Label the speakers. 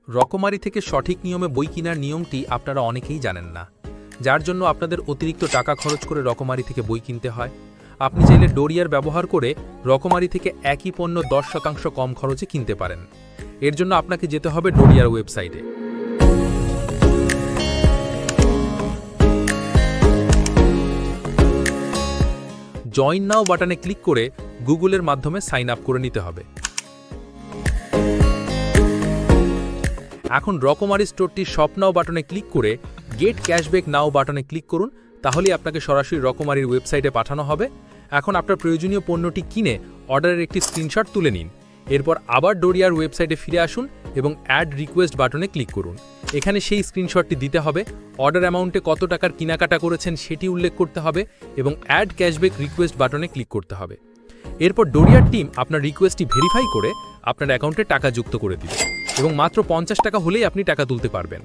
Speaker 1: রকমারি থেকে সঠিক নিয়মে বই কেনার নিয়মটি আপনারা অনেকেই জানেন না, যার জন্য আপনাদের অতিরিক্ত টাকা খরচ করে রকমারি থেকে বই কিনতে হয়। আপনি চাইলে ডোরিয়ার ব্যবহার করে রকমারি থেকে একই পণ্য 10% কম খরচে কিনতে পারেন। এর জন্য আপনাকে যেতে হবে ডোরিয়ার ওয়েবসাইটে। জয়েন নাও বাটনে ক্লিক করে গুগলের মাধ্যমে সাইন আপ করে নিতে হবে। এখন রকমারি স্টোরটির শপ নাও বাটনে ক্লিক করে গেট ক্যাশব্যাক নাও বাটনে ক্লিক করুন, তাহলেই আপনাকে সরাসরি রকমারির ওয়েবসাইটে পাঠানো হবে। এখন আপনার প্রয়োজনীয় পণ্যটি কিনে অর্ডারের একটি স্ক্রিনশট তুলে নিন। এরপর আবার ডোরিয়ার ওয়েবসাইটে ফিরে আসুন এবং অ্যাড রিকোয়েস্ট বাটনে ক্লিক করুন। এখানে সেই স্ক্রিনশটটি দিতে হবে, অর্ডার অ্যামাউন্টে কত টাকার কেনাকাটা করেছেন সেটি উল্লেখ করতে হবে এবং অ্যাড ক্যাশব্যাক রিকোয়েস্ট বাটনে ক্লিক করতে হবে। এরপর ডোরিয়ার টিম আপনার রিকোয়েস্টটি ভেরিফাই করে আপনার অ্যাকাউন্টে টাকা যুক্ত করে দিবে এবং মাত্র 50 টাকা হলেই আপনি টাকা তুলতে পারবেন।